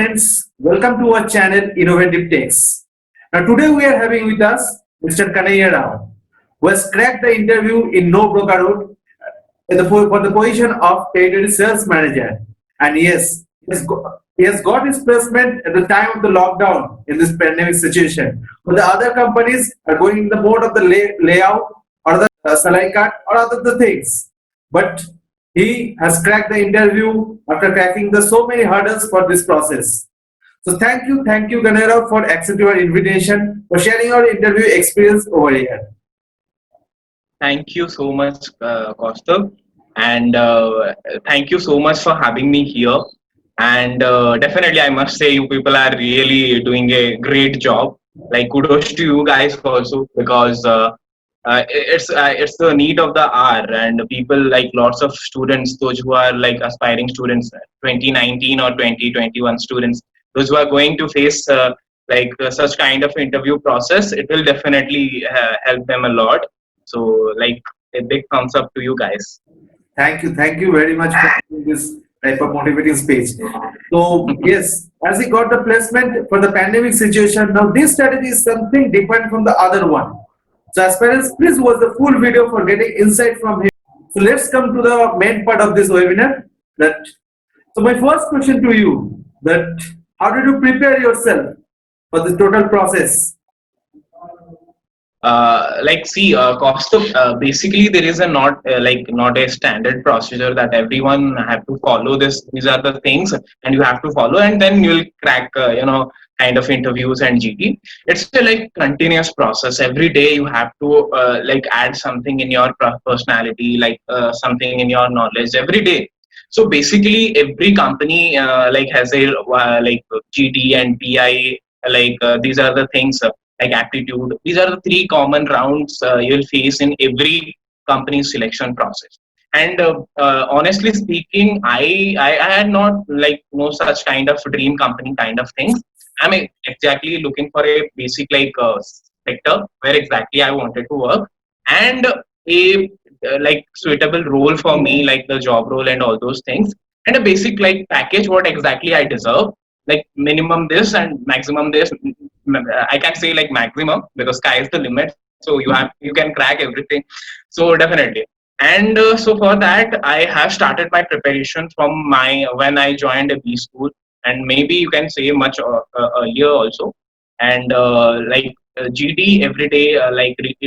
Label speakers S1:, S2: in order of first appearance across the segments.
S1: friends, welcome to our channel Innovative Techs. Now today we are having with us Mr. Kanaya Rao, who has cracked the interview in No Broker Road for the position of territory sales manager. And yes, he has got his placement at the time of the lockdown in this pandemic situation. But the other companies are going in the mode of the layout or the salary cut or other the things. But he has cracked the interview after cracking the so many hurdles for this process. So thank you, Ganera, for accepting our invitation, for sharing your interview experience over here.
S2: Thank you so much, Kaustav, and thank you so much for having me here. And definitely, I must say, you people are really doing a great job. Like kudos to you guys also, because it's the need of the hour, and people like lots of students, those who are like aspiring students, 2019 or 2021 students, those who are going to face such kind of interview process, it will definitely help them a lot. So, like a big thumbs up to you guys.
S1: Thank you very much for this type of motivating speech. So yes, as he got the placement for the pandemic situation, now this strategy is something different from the other one. So as far as please watch the full video for getting insight from him. So let's come to the main part of this webinar. So my first question to you, that how did you prepare yourself for the total process?
S2: Cost of basically there is a not a standard procedure that everyone have to follow. These are the things and you have to follow, and then you'll crack kind of interviews and GT. It's a like continuous process. Every day you have to add something in your personality, something in your knowledge every day. So basically every company has a GT and PI. These are the things like aptitude. These are the three common rounds you'll face in every company's selection process. And honestly speaking, I had not like no such kind of dream company kind of things. I'm exactly looking for a basic sector where exactly I wanted to work, and a suitable role for me, like the job role and all those things, and a basic like package what exactly I deserve, like minimum this and maximum this. I can't say like maximum because sky is the limit. So you can crack everything. So definitely. And so for that, I have started my preparation from my when I joined a B school, and maybe you can say much earlier also. And GD every day,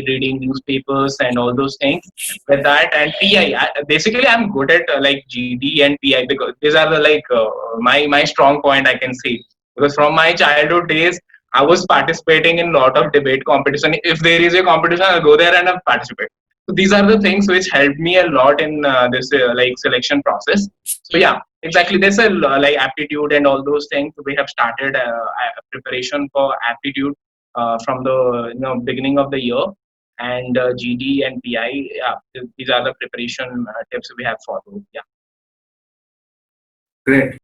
S2: reading newspapers and all those things. With that and PI, basically I'm good at GD and PI because these are the my strong point I can say, because from my childhood days I was participating in a lot of debate competition. If there is a competition, I'll go there and I'll participate. So these are the things which helped me a lot in this selection process. So yeah, exactly. There's a aptitude and all those things. We have started preparation for aptitude from the beginning of the year, and GD and PI. Yeah, these are the preparation tips we have followed. Yeah.
S1: Great.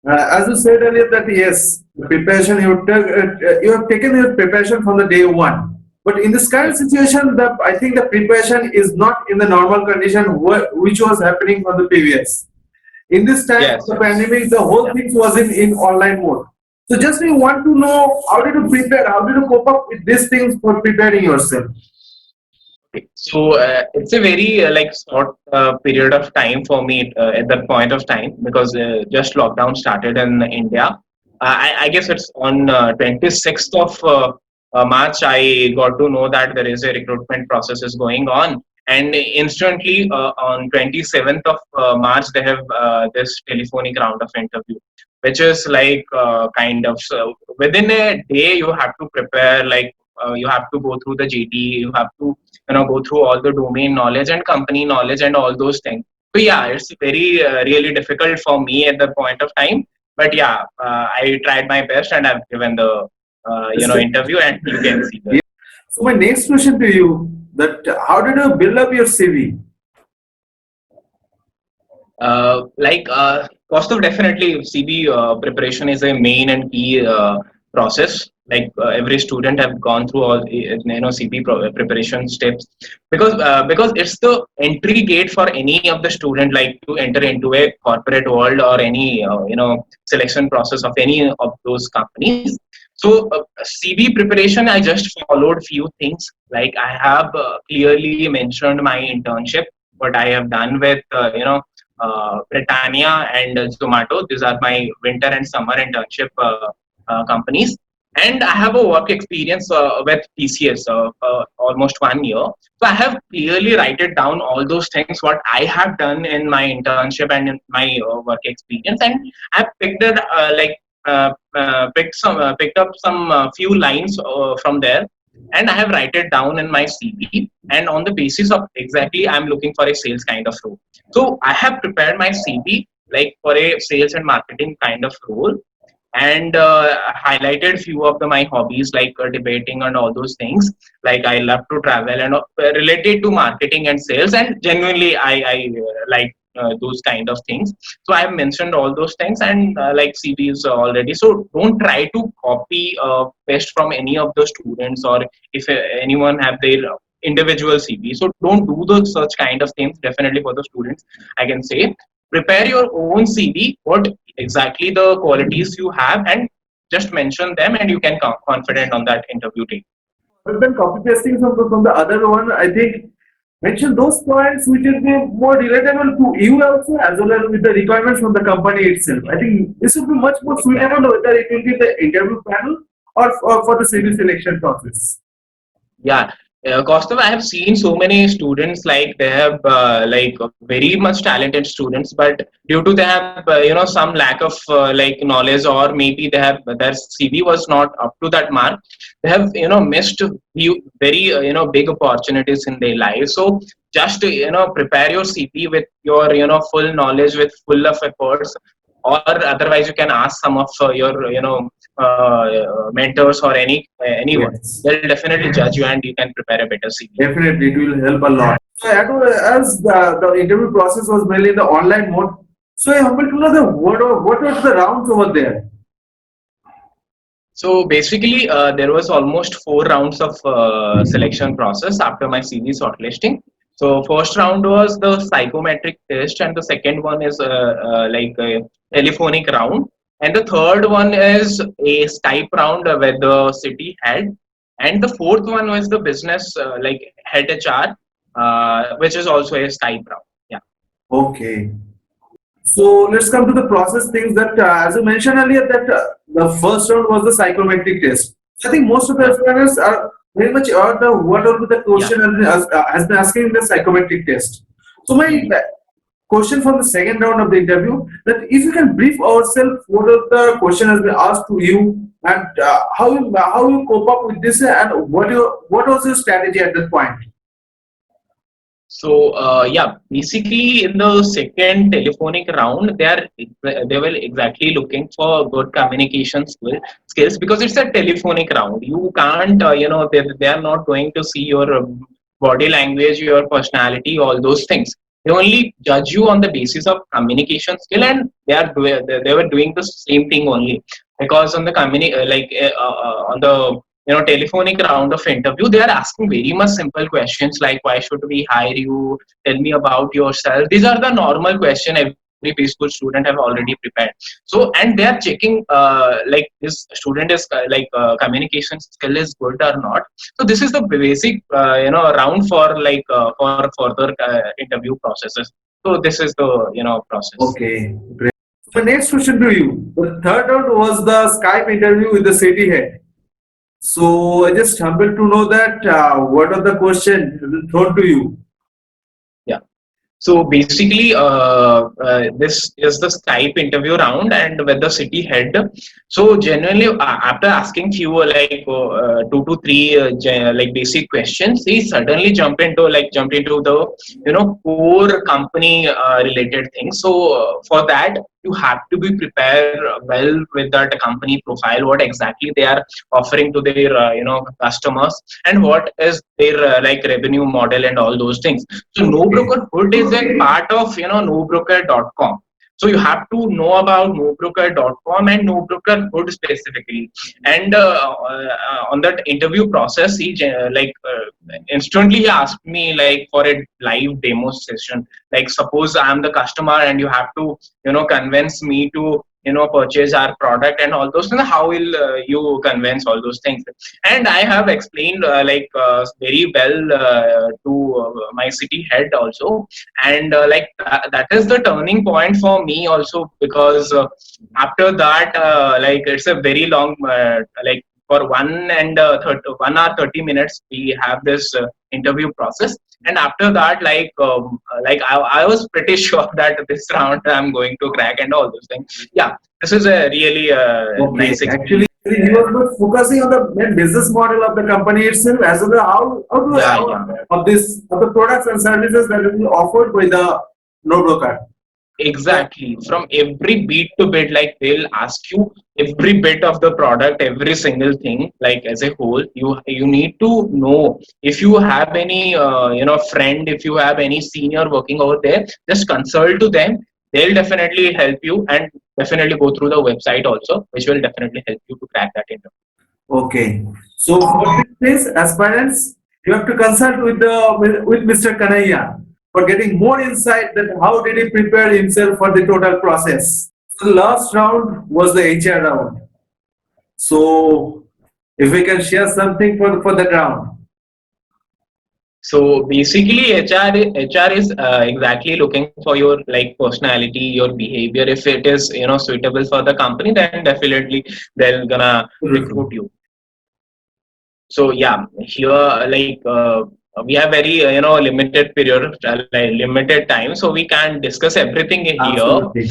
S1: As you said earlier that yes, the preparation you have taken your preparation from the day one. But in this current situation, I think the preparation is not in the normal condition which was happening for the previous. In this time
S2: Yes,
S1: of the
S2: yes.
S1: pandemic, the whole thing was in online mode. So just we want to know how did you prepare, how did you cope up with these things for preparing yourself?
S2: So it's a very short period of time for me at that point of time, because just lockdown started in India. I guess it's on 26th of March I got to know that there is a recruitment process is going on, and instantly on 27th of March they have this telephonic round of interview, which is kind of within a day you have to prepare, you have to go through the GT, you have to go through all the domain knowledge and company knowledge and all those things. So yeah, it's very really difficult for me at the point of time. But yeah, I tried my best and I've given the interview, and you can see
S1: Yeah.
S2: that.
S1: So my next question to you, that how did you build up your CV?
S2: Cost of definitely CB preparation is a main and key process every student have gone through all CP preparation steps, because it's the entry gate for any of the student, like to enter into a corporate world or any selection process of any of those companies. So CV preparation, I just followed few things. Like I have clearly mentioned my internship, what I have done with Britannia and Zomato. These are my winter and summer internship companies. And I have a work experience with TCS almost 1 year. So I have clearly written down all those things what I have done in my internship and in my work experience, and I picked it picked up some few lines from there, and I have write it down in my CV. And on the basis of exactly, I'm looking for a sales kind of role. So I have prepared my CV like for a sales and marketing kind of role, and highlighted few of my hobbies like debating and all those things. Like I love to travel and related to marketing and sales, and genuinely I like those kind of things. So I have mentioned all those things, and like CVs already. So don't try to copy paste from any of the students, or if anyone have their individual CV. So don't do those such kind of things. Definitely for the students, I can say prepare your own CV. What exactly the qualities you have, and just mention them, and you can confident on that interview day.
S1: But then copy pasting from the other one, I think mention those points which will be more relatable to you also, as well as with the requirements from the company itself. I think this would be much more suitable whether it will be the interview panel or for the civil selection process.
S2: Yeah, Kaustav, I have seen so many students like they have very much talented students, but due to they have some lack of knowledge, or maybe they have their CV was not up to that mark. They have missed very big opportunities in their life. So just prepare your CV with your full knowledge, with full of efforts, or otherwise you can ask some of your mentors or anyone.
S1: Yes.
S2: They'll definitely judge you, and you can prepare a better CV.
S1: Definitely, it will help a lot. So, as the interview process was mainly in the online mode, so I humble to know the what was the rounds over there?
S2: So basically, there was almost 4 rounds of selection process after my CV shortlisting. So first round was the psychometric test, and the second one is like a telephonic round, and the third one is a Skype round with the city head, and the fourth one was the business head HR, which is also a Skype round. Yeah.
S1: Okay. So let's come to the process things that, as you mentioned earlier, that the first round was the psychometric test. I think most of the aspirants are very much aware the what are the question has been asking in the psychometric test. So my question from the second round of the interview, that if you can brief ourselves what are the question has been asked to you, and how you cope up with this, and what was your strategy at that point?
S2: So yeah, basically in the second telephonic round, they were exactly looking for good communication skills, because it's a telephonic round. You can't they are not going to see your body language, your personality, all those things. They only judge you on the basis of communication skill, and they were doing the same thing only, because on the on the telephonic round of interview, they are asking very much simple questions like, why should we hire you, tell me about yourself. These are the normal question every peaceful student have already prepared. So, and they are checking like this student is communication skill is good or not. So this is the basic round for for further interview processes. So this is the process.
S1: Okay, great. The next question to you. The third round was the Skype interview with the city head. So I just humble to know that what are the questions thrown to you?
S2: Yeah. So basically, this is the Skype interview round, and with the city head. So genuinely, after asking few 2 to 3 basic questions, he suddenly jumped into the core company related things. So for that, you have to be prepared well with that company profile, what exactly they are offering to their customers, and what is their revenue model and all those things. So No Broker Hood is a part of nobroker.com. So you have to know about nobroker.com and NoBroker Hood specifically. And on that interview process, instantly he asked me like for a live demo session. Like suppose I'm the customer and you have to convince me to purchase our product and all those things. How will you convince all those things? And I have explained very well to my city head also. And that is the turning point for me also, because after that it's a very long for 1 hour 30 minutes we have this interview process. And after that I was pretty sure that this round I'm going to crack and all those things. Yeah, this is a really
S1: Okay,
S2: nice
S1: actually,
S2: experience.
S1: he was not focusing on the main business model of the company itself, as well as
S2: Yeah,
S1: how
S2: yeah.
S1: of the products and services that will be offered by the no broker.
S2: Exactly. From every beat to bit, like they'll ask you every bit of the product, every single thing, like as a whole. You need to know. If you have any friend, if you have any senior working over there, just consult to them. They'll definitely help you, and definitely go through the website also, which will definitely help you to crack that interview.
S1: Okay, so for this aspirants, you have to consult with with Mr. Kanaya for getting more insight that how did he prepare himself for the total process. So the last round was the HR round. So if we can share something for that round.
S2: So basically, HR is exactly looking for your like personality, your behavior. If it is suitable for the company, then definitely they're gonna recruit you. So yeah, here we have very limited period, like limited time, so we can discuss everything in here.
S1: Absolutely.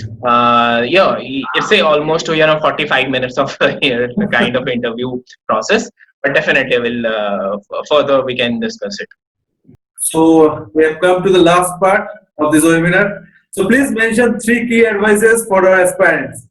S2: Yeah, it's a almost 45 minutes of kind of interview process, but definitely will further we can discuss it.
S1: So we have come to the last part of this webinar. So please mention three key advices for our aspirants.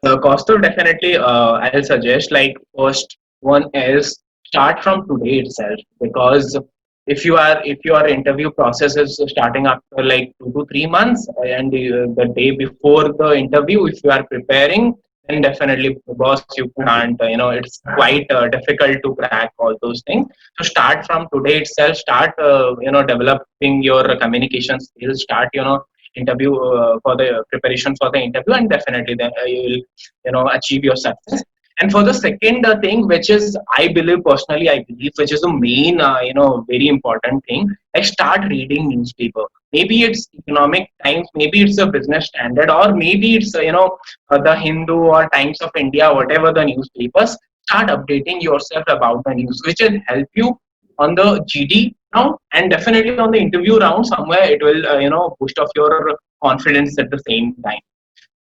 S2: Costo, definitely, I'll suggest like first one is start from today itself, because if your interview process is starting after like 2 to 3 months, and the day before the interview, if you are preparing, then definitely, boss, you can't. It's quite difficult to crack all those things. So start from today itself. Start developing your communication skills. Start interview for the preparation for the interview, and definitely then you will achieve your success. And for the second thing, which is I believe personally, I believe which is the main very important thing, like start reading newspaper. Maybe it's Economic Times, maybe it's a Business Standard, or maybe it's the Hindu or Times of India, whatever the newspapers. Start updating yourself about the news, which will help you on the GD round, and definitely on the interview round somewhere it will boost up your confidence at the same time.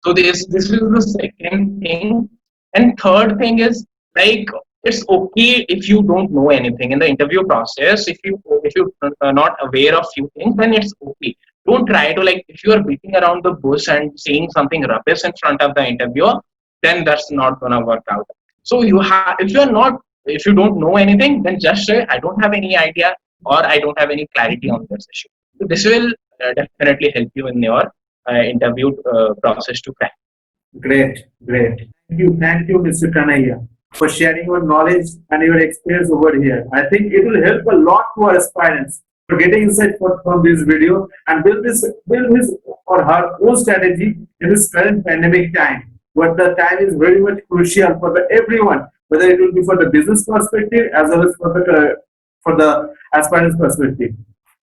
S2: So this is the second thing. And third thing is like it's okay if you don't know anything in the interview process. If you are not aware of few things, then it's okay. Don't try to, like, if you are beating around the bush and saying something rubbish in front of the interviewer, then that's not gonna work out. So if you don't know anything, then just say I don't have any idea, or I don't have any clarity on this issue. So this will definitely help you in your interview process to crack.
S1: Great, great. Thank you, Mr. Kanaya, for sharing your knowledge and your experience over here. I think it will help a lot to our aspirants for getting insight from this video and build his or her own strategy in this current pandemic time. But the time is very much crucial for everyone, whether it will be for the business perspective as well as for the aspirants perspective.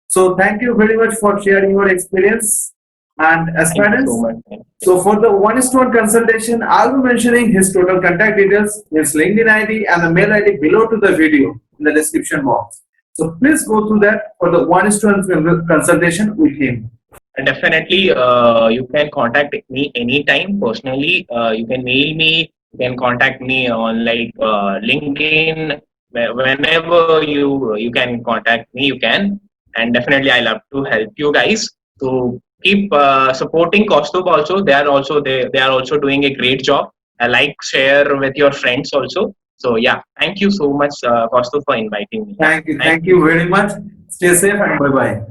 S1: So thank you very much for sharing your experience and
S2: Thank you
S1: aspirants.
S2: so much.
S1: So for the 1:1 consultation, I'll be mentioning his total contact details, his LinkedIn ID and the mail ID below to the video in the description box. So please go through that for the 1:1 consultation with him.
S2: And definitely, you can contact me anytime personally. You can mail me. You can contact me on like LinkedIn. Whenever you can contact me, you can. And definitely, I love to help you guys to keep supporting Kostub also. They are also doing a great job. Like, share with your friends also. So yeah, thank you so much, Kostub, for inviting me.
S1: Thank you very much. Stay safe and bye bye.